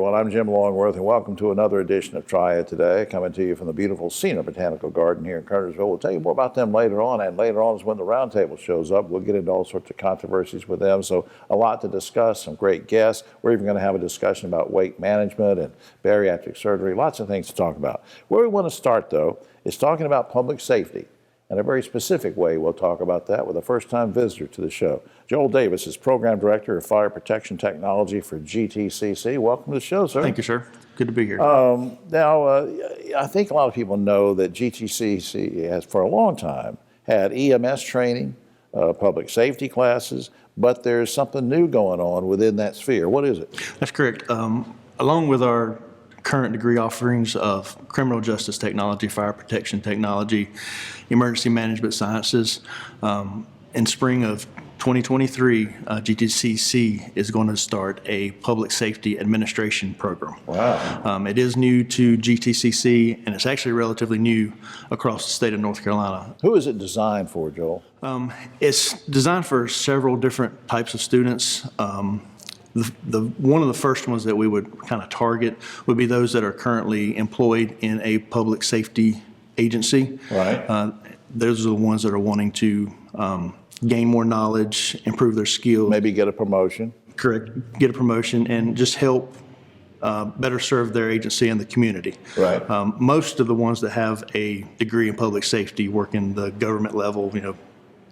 everyone. I'm Jim Longworth, and welcome to another edition of Triad Today, coming to you from the beautiful Cena Botanical Garden here in Kernersville. We'll tell you more about them later on, and later on is when the roundtable shows up. We'll get into all sorts of controversies with them, so a lot to discuss, some great guests. We're even going to have a discussion about weight management and bariatric surgery, lots of things to talk about. Where we want to start, though, is talking about public safety. In a very specific way, we'll talk about that with a first-time visitor to the show. Joel Davis is Program Director of Fire Protection Technology for GTCC. Welcome to the show, sir. Thank you, sir. Good to be here. I think a lot of people know that GTCC has, for a long time, had EMS training, public safety classes, but there's something new going on within that sphere. What is it? That's correct. Along with our current degree offerings of criminal justice technology, fire protection technology, emergency management sciences, in spring of 2023, GTCC is going to start a public safety administration program. Wow. It is new to GTCC, and it's actually relatively new across the state of North Carolina. Who is it designed for, Joel? It's designed for several different types of students. One of the first ones that we would kind of target would be those that are currently employed in a public safety agency. Right. Those are the ones that are wanting to gain more knowledge, improve their skills. Maybe get a promotion. Correct. Get a promotion and just help better serve their agency and the community. Right. Most of the ones that have a degree in public safety work in the government level,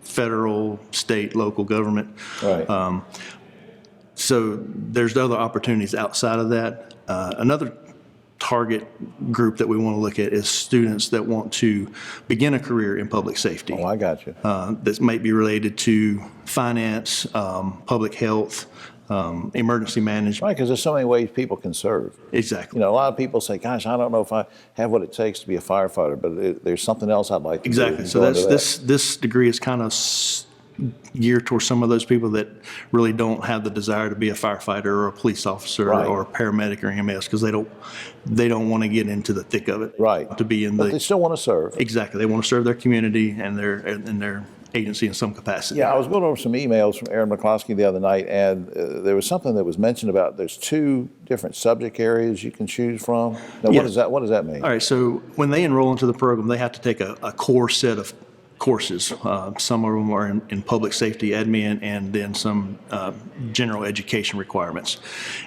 federal, state, local government. Right. So there's other opportunities outside of that. Another target group that we want to look at is students that want to begin a career in public safety. Oh, I got you. That might be related to finance, public health, emergency management. Right, because there's so many ways people can serve. Exactly. A lot of people say, gosh, I don't know if I have what it takes to be a firefighter, but there's something else I'd like to do. Exactly. So this degree is kind of geared towards some of those people that really don't have the desire to be a firefighter or a police officer. Right. Or a paramedic or EMS, because they don't want to get into the thick of it. Right. To be but they still want to serve. Exactly. They want to serve their community and their agency in some capacity. Yeah, I was going over some emails from Aaron McCloskey the other night, and there was something that was mentioned about there's 2 different subject areas you can choose from. Now, Yes. what does that mean? All right. So when they enroll into the program, they have to take a core set of courses. Some of them are in public safety admin, and then some general education requirements.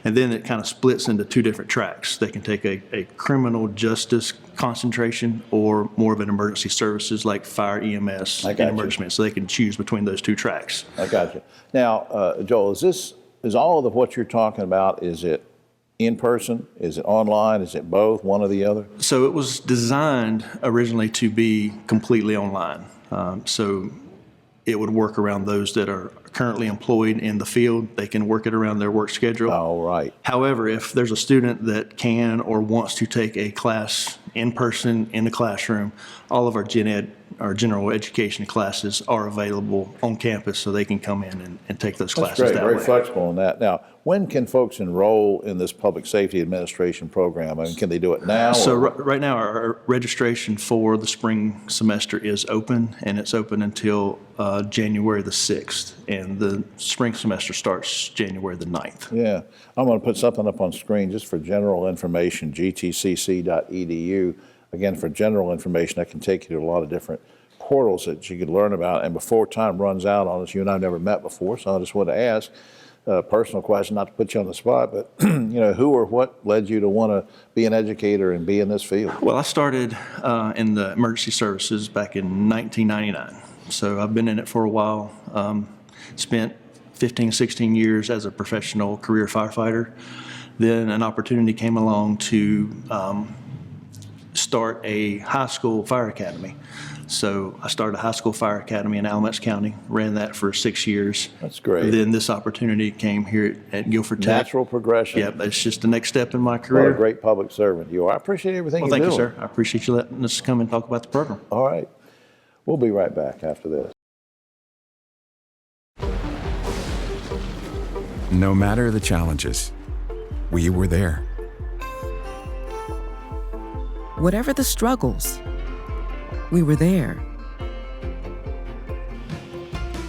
And then it kind of splits into 2 different tracks. They can take a criminal justice concentration or more of an emergency services like fire, EMS, and emergency. So they can choose between those 2 tracks. I got you. Now, Joel, is all of what you're talking about, is it in person? Is it online? Is it both, one or the other? So it was designed originally to be completely online. So it would work around those that are currently employed in the field. They can work it around their work schedule. Oh, right. However, if there's a student that can or wants to take a class in person in the classroom, all of our gen ed, our general education classes are available on campus, so they can come in and take those classes that way. That's great, very flexible on that. Now, when can folks enroll in this public safety administration program? I mean, can they do it now? So right now, our registration for the spring semester is open, and it's open until January the 6th, and the spring semester starts January the 9th. Yeah, I'm going to put something up on screen just for general information, gtcc.edu. Again, for general information, that can take you to a lot of different portals that you could learn about. And before time runs out on us, you and I have never met before, so I just want to ask a personal question, not to put you on the spot, but who or what led you to want to be an educator and be in this field? Well, I started in the emergency services back in 1999. So I've been in it for a while. Spent 15, 16 years as a professional career firefighter. Then an opportunity came along to start a high school fire academy. So I started a high school fire academy in Alamance County, ran that for 6 years. That's great. Then this opportunity came here at Guilford Tech. Natural progression. Yep, it's just the next step in my career. What a great public servant you are. I appreciate everything you're doing. Well, thank you, sir. I appreciate you letting us come and talk about the program. All right. We'll be right back after this. No matter the challenges, we were there. Whatever the struggles, we were there.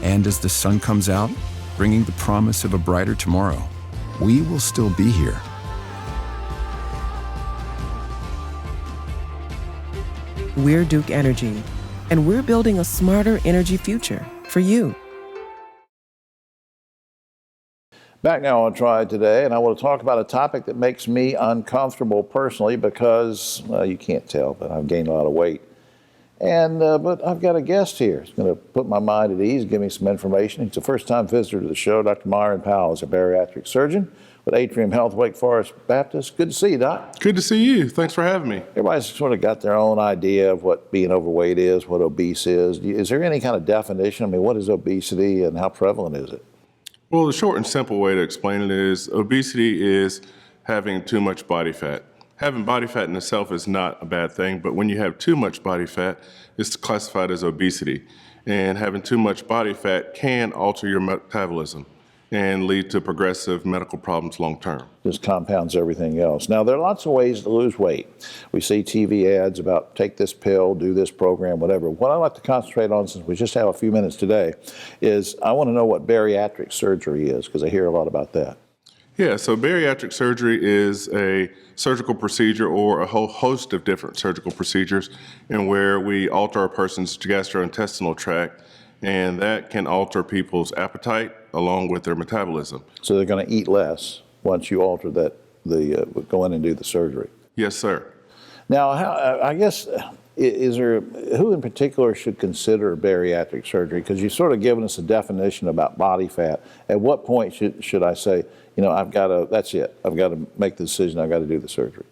And as the sun comes out, bringing the promise of a brighter tomorrow, we will still be here, We're Duke Energy, and we're building a smarter energy future for you. Back now on Triad Today, and I want to talk about a topic that makes me uncomfortable personally because, well, you can't tell, but I've gained a lot of weight. And but I've got a guest here. He's going to put my mind at ease, give me some information. He's a first-time visitor to the show. Dr. Myron Powell is a bariatric surgeon with Atrium Health Wake Forest Baptist. Good to see you, Doc. Good to see you. Thanks for having me. Everybody's sort of got their own idea of what being overweight is, what obese is. Is there any kind of definition? I mean, what is obesity and how prevalent is it? Well, the short and simple way to explain it is obesity is having too much body fat. Having body fat in itself is not a bad thing, but when you have too much body fat, it's classified as obesity. And having too much body fat can alter your metabolism and lead to progressive medical problems long term. Just compounds everything else. Now, there are lots of ways to lose weight. We see TV ads about take this pill, do this program, whatever. What I'd like to concentrate on, since we just have a few minutes today, is I want to know what bariatric surgery is, because I hear a lot about that. Yeah, so bariatric surgery is a surgical procedure or a whole host of different surgical procedures in where we alter a person's gastrointestinal tract, and that can alter people's appetite along with their metabolism. So they're going to eat less once you alter that, go in and do the surgery. Yes, sir. Now, I guess, is there, who in particular should consider bariatric surgery? Because you've sort of given us a definition about body fat. At what point should I say, you know, I've got to, that's it, I've got to make the decision, I've got to do the surgery?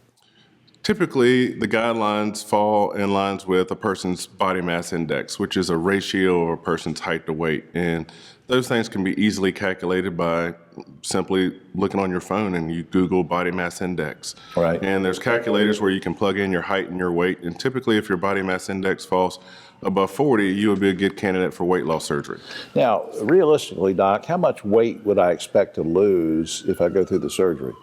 Typically, the guidelines fall in lines with a person's body mass index, which is a ratio of a person's height to weight. And those things can be easily calculated by simply looking on your phone and you Google body mass index. Right. And there's calculators where you can plug in your height and your weight. And typically, if your body mass index falls above 40, you would be a good candidate for weight loss surgery. Now, realistically, Doc, how much weight would I expect to lose if I go through the surgery?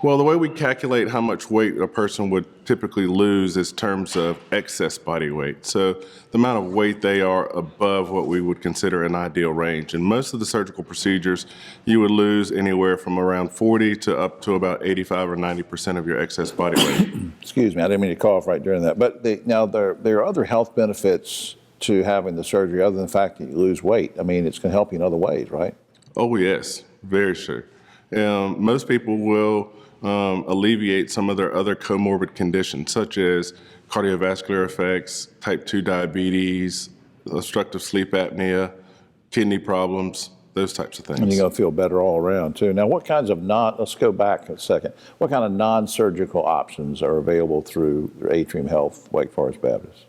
Well, the way we calculate how much weight a person would typically lose is terms of excess body weight. So the amount of weight they are above what we would consider an ideal range. In most of the surgical procedures, you would lose anywhere from around 40 to up to about 85 or 90% of your excess body weight. Excuse me, I didn't mean to cough right during that. But now there are other health benefits to having the surgery other than the fact that you lose weight. I mean, it's going to help you in other ways, right? Oh, yes, very sure. Most people will alleviate some of their other comorbid conditions, such as cardiovascular effects, type 2 diabetes, obstructive sleep apnea, kidney problems, those types of things. And you're going to feel better all around, too. Now, what kinds of let's go back a second. What kind of non-surgical options are available through Atrium Health Wake Forest Baptist?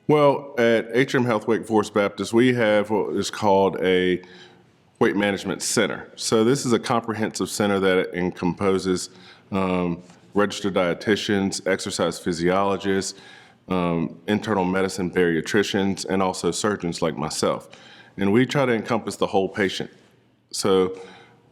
Well, at Atrium Health Wake Forest Baptist, we have what is called a weight management center. So this is a comprehensive center that encompasses registered dietitians, exercise physiologists, internal medicine bariatricians, and also surgeons like myself. And we try to encompass the whole patient. So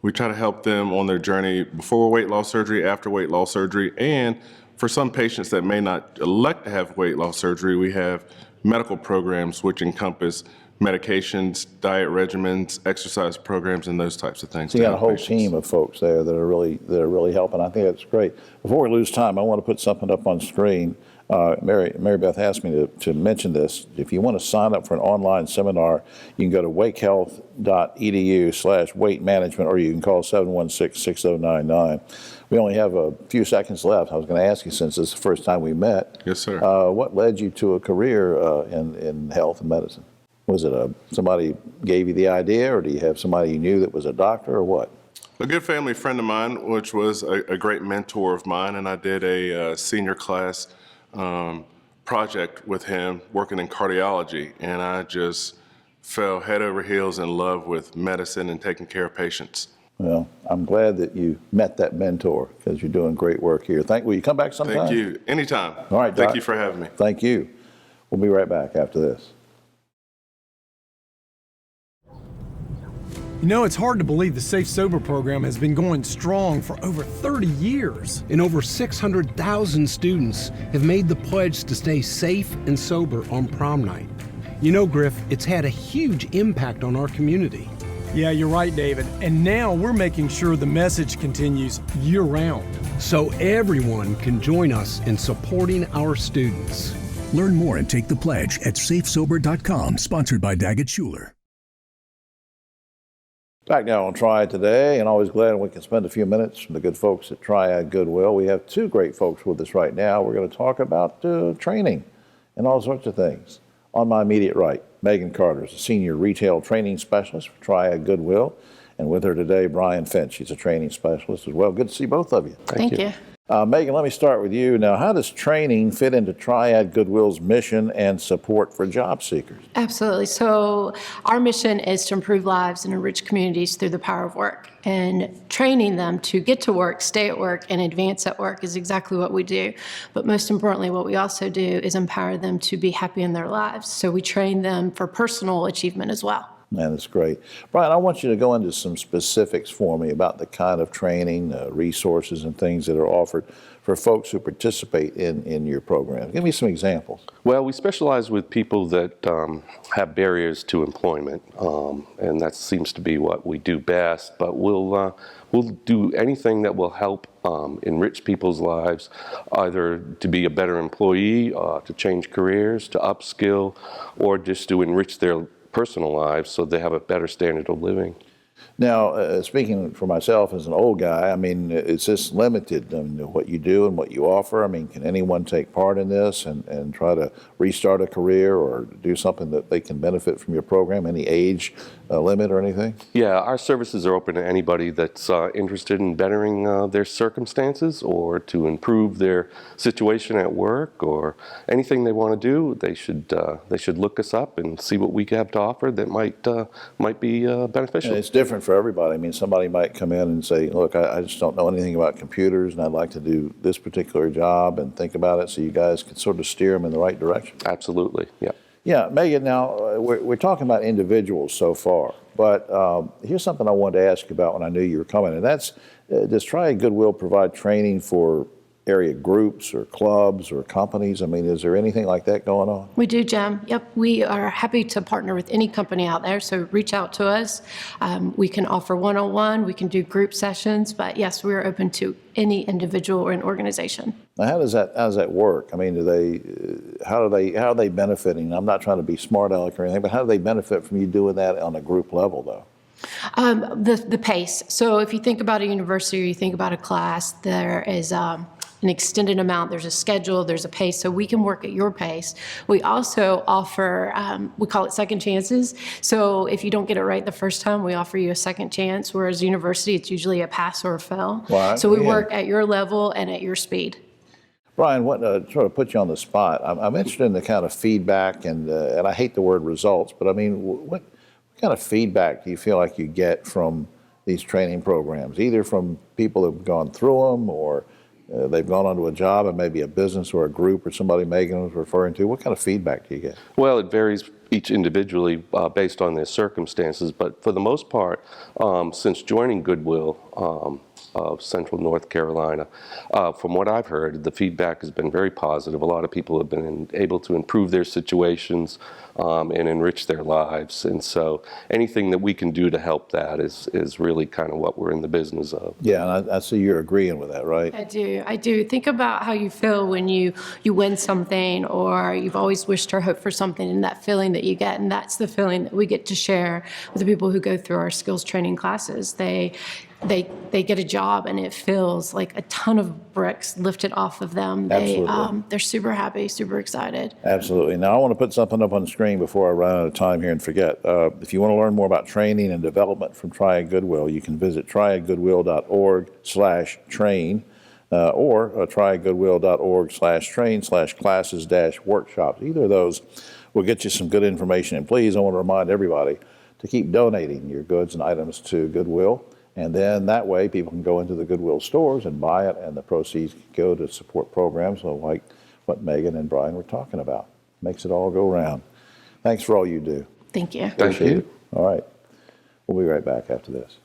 we try to help them on their journey before weight loss surgery, after weight loss surgery, and for some patients that may not elect to have weight loss surgery, we have medical programs which encompass medications, diet regimens, exercise programs, and those types of things. So you got a whole team of folks there that are really helping. I think that's great. Before we lose time, I want to put something up on screen. Mary Beth asked me to mention this. If you want to sign up for an online seminar, you can go to wakehealth.edu/weight management, or you can call 716-6099. We only have a few seconds left. I was going to ask you, since this is the first time we met. Yes, sir. What led you to a career in health and medicine? Was it somebody gave you the idea, or do you have somebody you knew that was a doctor, or what? A good family friend of mine, which was a great mentor of mine, and I did a senior class project with him working in cardiology, and I just fell head over heels in love with medicine and taking care of patients. Well, I'm glad that you met that mentor, because you're doing great work here. Will you come back sometime? Thank you. Anytime. All right, Doc. Thank you for having me. Thank you. We'll be right back after this. You know, it's hard to believe the Safe Sober program has been going strong for over 30 years. And over 600,000 students have made the pledge to stay safe and sober on prom night. You know, Griff, it's had a huge impact on our community. Yeah, you're right, David. And now we're making sure the message continues year-round. So everyone can join us in supporting our students. Learn more and take the pledge at safesober.com, sponsored by Daggett Schuler. Back now on Triad Today, and always glad we can spend a few minutes from the good folks at Triad Goodwill. We have two great folks with us right now. We're going to talk about training and all sorts of things. On my immediate right, Megan Carter is a senior retail training specialist for Triad Goodwill. And with her today, Brian Finch. He's a training specialist as well. Good to see both of you. Thank you. Megan, let me start with you. Now, how does training fit into Triad Goodwill's mission and support for job seekers? Absolutely. So our mission is to improve lives and enrich communities through the power of work. And training them to get to work, stay at work, and advance at work is exactly what we do. But most importantly, what we also do is empower them to be happy in their lives. So we train them for personal achievement as well. Man, that's great. Brian, I want you to go into some specifics for me about the kind of training, resources, and things that are offered for folks who participate in your program. Give me some examples. Well, we specialize with people that have barriers to employment, and that seems to be what we do best. But we'll do anything that will help enrich people's lives, either to be a better employee, to change careers, to upskill, or just to enrich their personal lives so they have a better standard of living. Now, speaking for myself as an old guy, I mean, is this limited what you do and what you offer? I mean, can anyone take part in this and try to restart a career or do something that they can benefit from your program? Any age limit or anything? Yeah, our services are open to anybody that's interested in bettering their circumstances or to improve their situation at work or anything they want to do. They should look us up and see what we have to offer that might be beneficial. And it's different for everybody. I mean, somebody might come in and say, look, I just don't know anything about computers and I'd like to do this particular job and think about it, so you guys can sort of steer them in the right direction. Absolutely, yeah. Yeah, Megan, now we're talking about individuals so far, but here's something I wanted to ask you about when I knew you were coming, and that's, does Triad Goodwill provide training for area groups or clubs or companies? I mean, is there anything like that going on? We do, Jim. Yep, we are happy to partner with any company out there, so reach out to us. We can offer one-on-one, we can do group sessions, but yes, we are open to any individual or an organization. Now, how does that work? I mean, how are they benefiting? I'm not trying to be smart aleck or anything, but how do they benefit from you doing that on a group level, though? The pace. So if you think about a university or you think about a class, there is an extended amount, there's a schedule, there's a pace, so we can work at your pace. We also offer, we call it second chances. So if you don't get it right the first time, we offer you a second chance, whereas university, it's usually a pass or a fail. Right. So we work at your level and at your speed. Brian, what sort of put you on the spot? I'm interested in the kind of feedback, and I hate the word results, but I mean, what kind of feedback do you feel like you get from these training programs, either from people who've gone through them or they've gone onto a job and maybe a business or a group or somebody Megan was referring to? What kind of feedback do you get? Well, it varies each individually based on their circumstances, but for the most part, since joining Goodwill of Central North Carolina, from what I've heard, the feedback has been very positive. A lot of people have been able to improve their situations and enrich their lives, and so anything that we can do to help that is really kind of what we're in the business of. Yeah, and I see you're agreeing with that, right? I do. Think about how you feel when you win something, or you've always wished or hoped for something, and that feeling that you get, and that's the feeling that we get to share with the people who go through our skills training classes. They get a job and it feels like a ton of bricks lifted off of them. They're super happy, super excited. Absolutely. Now, I want to put something up on the screen before I run out of time here and forget. If you want to learn more about training and development from Triad Goodwill, you can visit triadgoodwill.org/train or triadgoodwill.org/train/classes-workshops. Either of those will get you some good information. And please, I want to remind everybody to keep donating your goods and items to Goodwill. And then that way people can go into the Goodwill stores and buy it, and the proceeds can go to support programs like what Megan and Brian were talking about. Makes it all go round. Thanks for all you do. Thank you. Thank you. All right. We'll be right back after this.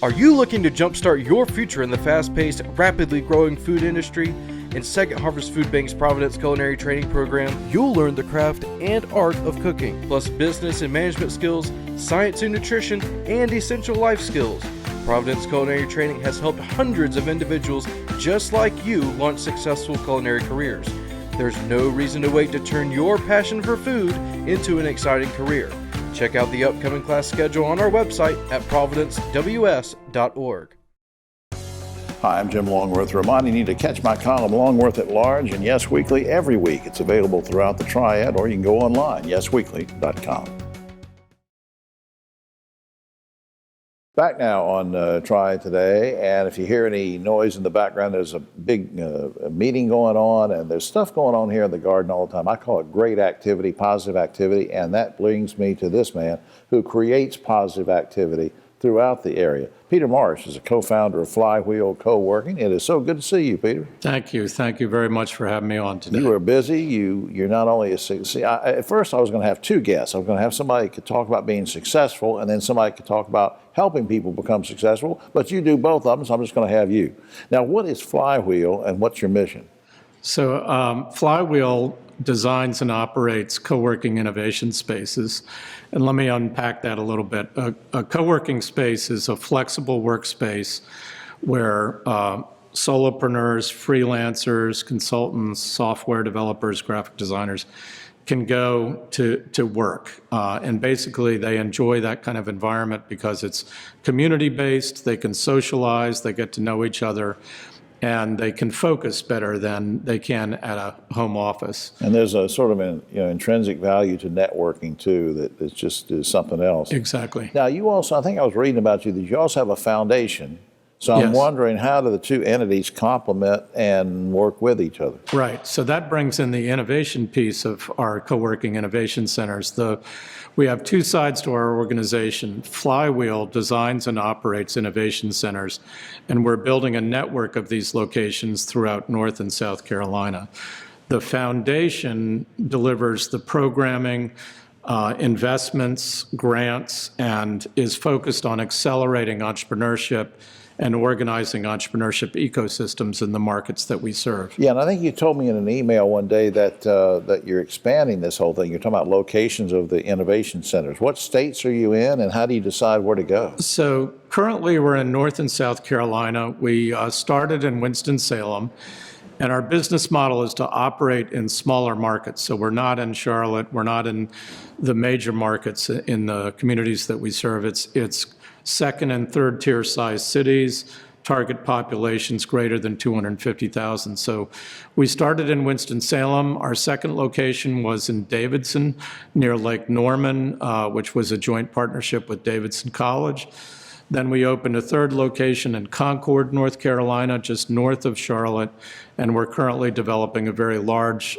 Are you looking to jumpstart your future in the fast-paced, rapidly growing food industry? In Second Harvest Food Bank's Providence Culinary Training Program, you'll learn the craft and art of cooking, plus business and management skills, science and nutrition, and essential life skills. Providence Culinary Training has helped hundreds of individuals just like you launch successful culinary careers. There's no reason to wait to turn your passion for food into an exciting career. Check out the upcoming class schedule on our website at providencews.org. Hi, I'm Jim Longworth, reminding you to catch my column Longworth at Large and Yes Weekly every week. It's available throughout the Triad, or you can go online, yesweekly.com. Back now on Triad Today, and if you hear any noise in the background, there's a big meeting going on, and there's stuff going on here in the garden all the time. I call it great activity, positive activity, and that brings me to this man who creates positive activity throughout the area. Peter Marsh is a co-founder of Flywheel Co-working. It is so good to see you, Peter. Thank you. Thank you very much for having me on today. You are busy. You're not only at first I was going to have two guests. I was going to have somebody who could talk about being successful, and then somebody could talk about helping people become successful. But you do both of them, so I'm just going to have you. Now, what is Flywheel, and what's your mission? So Flywheel designs and operates co-working innovation spaces. And let me unpack that a little bit. A co-working space is a flexible workspace where solopreneurs, freelancers, consultants, software developers, graphic designers can go to work. And basically they enjoy that kind of environment because it's community-based, they can socialize, they get to know each other, and they can focus better than they can at a home office. And there's a sort of an intrinsic value to networking too that is just is something else. Exactly. Now you also, I think I was reading about you, that you also have a foundation. So I'm wondering, how do the two entities complement and work with each other? Right. So that brings in the innovation piece of our co-working innovation centers. We have two sides to our organization. Flywheel designs and operates innovation centers, and we're building a network of these locations throughout North and South Carolina. The foundation delivers the programming, investments, grants, and is focused on accelerating entrepreneurship and organizing entrepreneurship ecosystems in the markets that we serve. Yeah, and I think you told me in an email one day that that you're expanding this whole thing. You're talking about locations of the innovation centers. What states are you in, and how do you decide where to go? So currently we're in North and South Carolina. We started in Winston-Salem, and our business model is to operate in smaller markets. So we're not in Charlotte, we're not in the major markets in the communities that we serve. It's second and third tier size cities, target populations greater than 250,000. So we started in Winston-Salem. Our second location was in Davidson near Lake Norman, which was a joint partnership with Davidson College. Then we opened a third location in Concord, North Carolina, just north of Charlotte, and we're currently developing a very large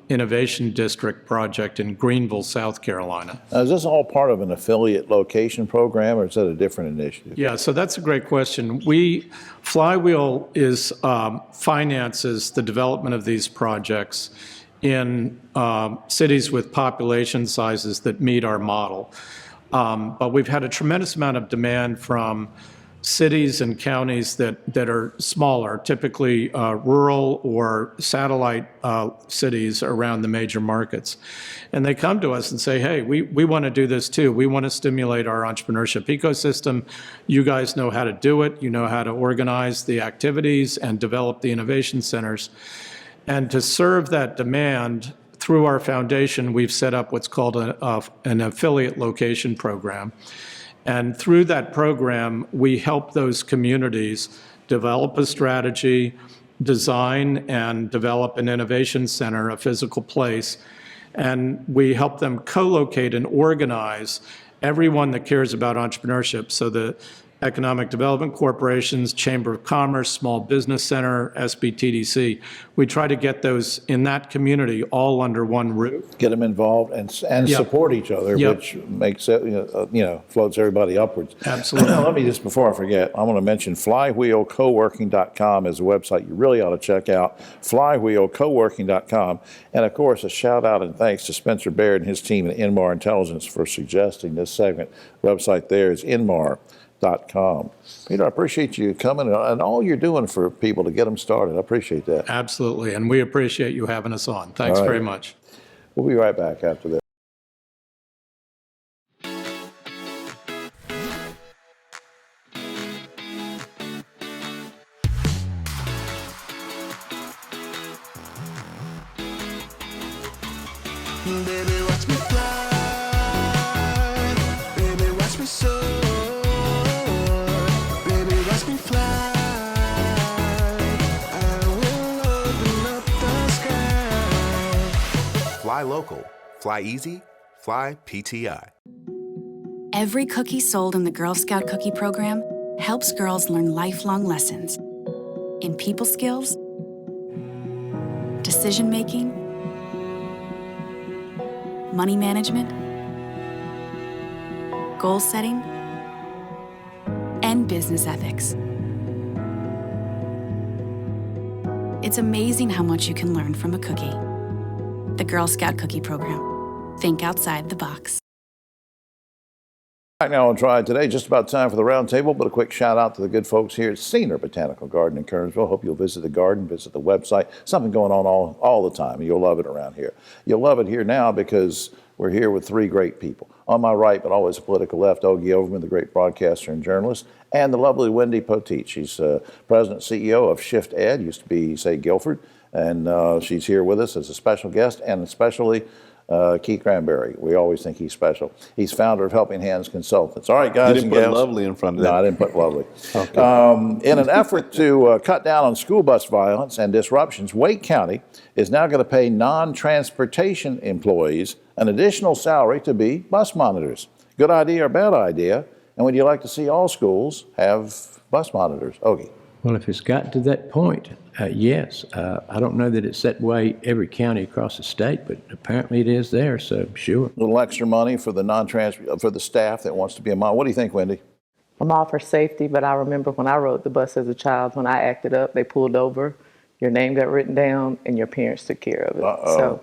innovation district project in Greenville, South Carolina. Now, is this all part of an affiliate location program, or is that a different initiative? Yeah, so that's a great question. Flywheel finances the development of these projects in cities with population sizes that meet our model. But we've had a tremendous amount of demand from cities and counties that are smaller, typically rural or satellite cities around the major markets. And they come to us and say, hey, we want to do this too. We want to stimulate our entrepreneurship ecosystem. You guys know how to do it. You know how to organize the activities and develop the innovation centers. And to serve that demand, through our foundation, we've set up what's called an affiliate location program. And through that program, we help those communities develop a strategy, design and develop an innovation center, a physical place, and we help them co-locate and organize everyone that cares about entrepreneurship. So the Economic Development Corporations, Chamber of Commerce, Small Business Center, SBTDC. We try to get those in that community all under one roof. Get them involved and support each other, which makes it, floats everybody upwards. Absolutely. Let me just, before I forget, I want to mention flywheelcoworking.com is a website you really ought to check out. Flywheelcoworking.com. And of course, a shout out and thanks to Spencer Baird and his team at Inmar Intelligence for suggesting this segment. Website there is Inmar.com. Peter, I appreciate you coming and all you're doing for people to get them started. I appreciate that. Absolutely, and we appreciate you having us on. Thanks very much. We'll be right back after this. Baby, watch me fly. Baby, watch me soar. Baby, watch me fly. I will open up the sky. Fly local, fly easy, fly PTI. Every cookie sold in the Girl Scout Cookie Program helps girls learn lifelong lessons in people skills, decision making, money management, goal setting, and business ethics. It's amazing how much you can learn from a cookie. The Girl Scout Cookie Program. Think outside the box. Right now on Triad Today, just about time for the roundtable, but a quick shout out to the good folks here at Senior Botanical Garden in Kernersville. Hope you'll visit the garden, visit the website. Something going on all the time. You'll love it around here. You'll love it here now because we're here with three great people. On my right, but always a political left, Ogie Overman, the great broadcaster and journalist, and the lovely Wendy Poteet. She's president and CEO of Shift Ed, used to be, say, Guilford, and she's here with us as a special guest, and especially Keith Cranberry. We always think he's special. He's founder of Helping Hands Consultants. All right, guys You and didn't gals. put lovely in front of that. No, I didn't put lovely. Okay. In an effort to cut down on school bus violence and disruptions, Wake County is now going to pay non-transportation employees an additional salary to be bus monitors. Good idea or bad idea? And would you like to see all schools have bus monitors? Ogie. Well, if it's gotten to that point, yes. I don't know that it's that way every county across the state, but apparently it is there, so sure. A little extra money for the for the staff that wants to be a mom. What do you think, Wendy? I'm all for safety, but I remember when I rode the bus as a child, when I acted up, they pulled over, your name got written down, and your parents took care of it. Uh-oh. So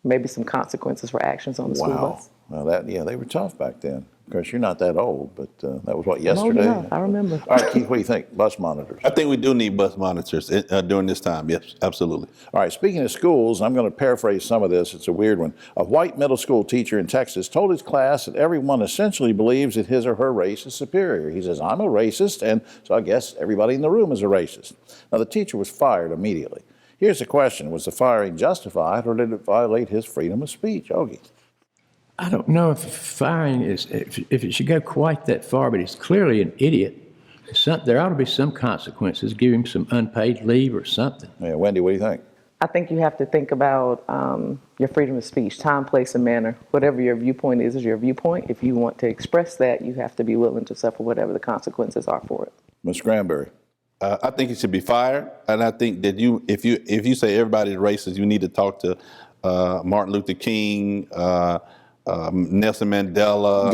maybe some consequences for actions on the school bus. Well, they were tough back then. Of course, you're not that old, but that was what, I'm old yesterday? enough, I remember. All right, Keith, what do you think? Bus monitors. I think we do need bus monitors during this time. Yes, absolutely. All right, speaking of schools, I'm going to paraphrase some of this. It's a weird one. A white middle school teacher in Texas told his class that everyone essentially believes that his or her race is superior. He says, I'm a racist, and so I guess everybody in the room is a racist. Now, the teacher was fired immediately. Here's the question. Was the firing justified, or did it violate his freedom of speech? Ogie. I don't know if firing is, if it should go quite that far, but he's clearly an idiot. There ought to be some consequences. Give him some unpaid leave or something. Yeah, Wendy, what do you think? I think you have to think about your freedom of speech, time, place, and manner. Whatever your viewpoint is your viewpoint. If you want to express that, you have to be willing to suffer whatever the consequences are for it. Ms. Cranberry. I think he should be fired, and I think that if you say everybody's racist, you need to talk to Martin Luther King, Nelson Mandela,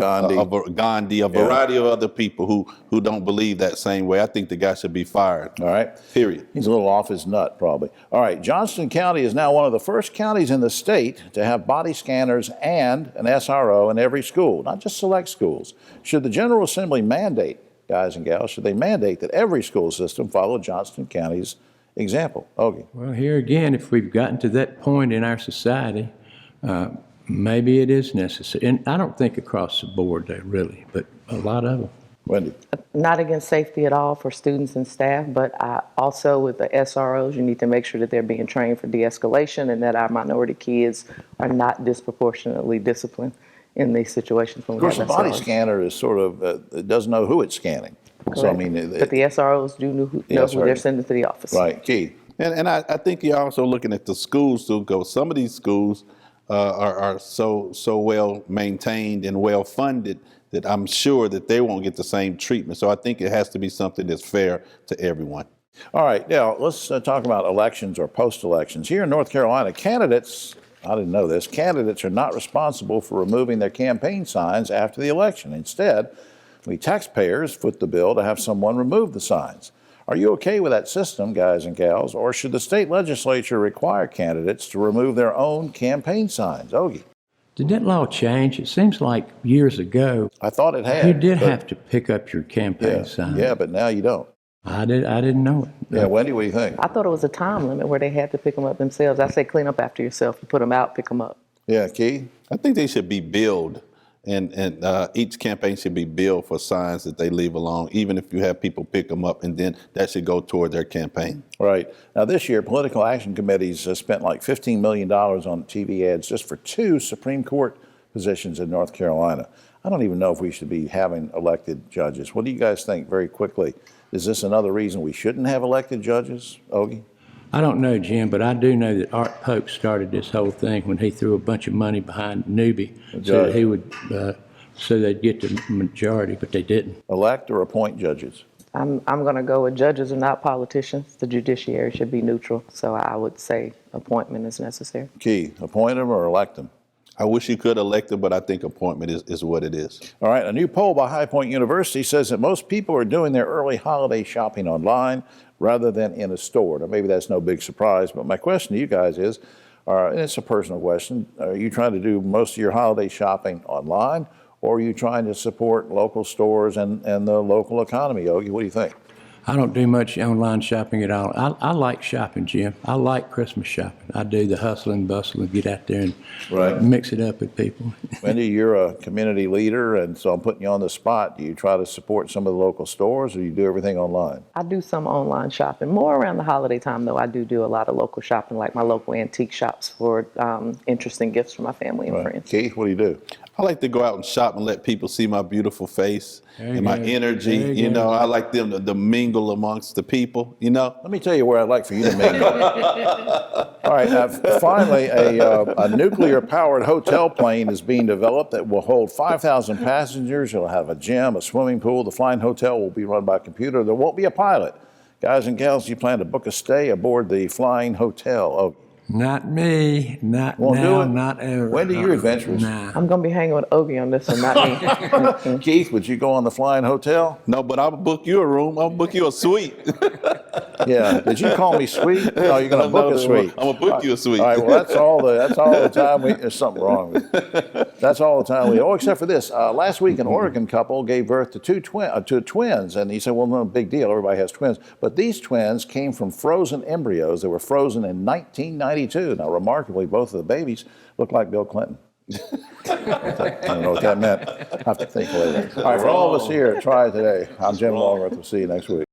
Gandhi, a variety of other people who don't believe that same way. I think the guy should be fired. All right. Period. He's a little off his nut, probably. All right. Johnston County is now one of the first counties in the state to have body scanners and an SRO in every school, not just select schools. Should the General Assembly mandate, guys and gals, should they mandate that every school system follow Johnston County's example? Ogie. Well, here again, if we've gotten to that point in our society, maybe it is necessary. And I don't think across the board there really, but a lot of them. Wendy. Not against safety at all for students and staff, but also with the SROs, you need to make sure that they're being trained for de-escalation and that our minority kids are not disproportionately disciplined in these situations when we have SROs. Of course, the body scanner is sort of, it doesn't know who it's scanning. Correct. So, I mean, but the SROs do know who they're sending to the office. Right. Keith. And I think you're also looking at the schools too, because some of these schools are so well maintained and well funded that I'm sure that they won't get the same treatment. So I think it has to be something that's fair to everyone. All right, now let's talk about elections or post-elections. Here in North Carolina, candidates, I didn't know this, candidates are not responsible for removing their campaign signs after the election. Instead, we taxpayers foot the bill to have someone remove the signs. Are you okay with that system, guys and gals, or should the state legislature require candidates to remove their own campaign signs? Ogie. Did that law change? It seems like years ago. I thought it had. You did have to pick up your campaign sign. Yeah, but now you don't. I didn't know it. Yeah, Wendy, what do you think? I thought it was a time limit where they had to pick them up themselves. I say clean up after yourself. You put them out, pick them up. Yeah, Keith? I think they should be billed. And each campaign should be billed for signs that they leave alone, even if you have people pick them up, and then that should go toward their campaign. Right. Now, this year, political action committees spent like $15 million on TV ads just for 2 Supreme Court positions in North Carolina. I don't even know if we should be having elected judges. What do you guys think, very quickly? Is this another reason we shouldn't have elected judges, Ogie? I don't know, Jim, but I do know that Art Pope started this whole thing when he threw a bunch of money behind Newby so that he would, so they'd get the majority, but they didn't. Elect or appoint judges? I'm going to go with judges are not politicians. The judiciary should be neutral. So I would say appointment is necessary. Key, appoint them or elect them? I wish you could elect them, but I think appointment is what it is. All right, a new poll by High Point University says that most people are doing their early holiday shopping online rather than in a store. Now, maybe that's no big surprise, but my question to you guys is, and it's a personal question, are you trying to do most of your holiday shopping online, or are you trying to support local stores and the local economy? Ogie, what do you think? I don't do much online shopping at all. I like shopping, Jim. I like Christmas shopping. I do the hustle and bustle and get out there and mix it up with people. Wendy, you're a community leader, and so I'm putting you on the spot. Do you try to support some of the local stores, or you do everything online? I do some online shopping. More around the holiday time, though. I do a lot of local shopping, like my local antique shops for interesting gifts for my family and friends. Keith, what do you do? I like to go out and shop and let people see my beautiful face and my energy. You know, I like them to mingle amongst the people, you know. Let me tell you where I'd like for you to mingle. All right, finally, a nuclear-powered hotel plane is being developed that will hold 5,000 passengers. It'll have a gym, a swimming pool. The flying hotel will be run by a computer. There won't be a pilot. Guys and gals, you plan to book a stay aboard the flying hotel. Oh. Not me. Not Won't now, do it? not ever. Wendy, you're adventurous. Nah. I'm going to be hanging with Ogie on this one, not me. Keith, would you go on the flying hotel? No, but I'll book you a room. I'll book you a suite. Yeah. Did you call me sweet? No, you're going to book a suite. I'm going to book you a suite. All right. Well, that's all the time there's something wrong with it. That's all the time we. Oh, except for this. Last week, an Oregon couple gave birth to twins, and he said, "Well, no big deal. Everybody has twins." But these twins came from frozen embryos. They were frozen in 1992. Now, remarkably, both of the babies look like Bill Clinton. I don't know what that meant. I have to think later. All right, for all of us here at Triad Today, I'm Jim Longworth. We'll see you next week.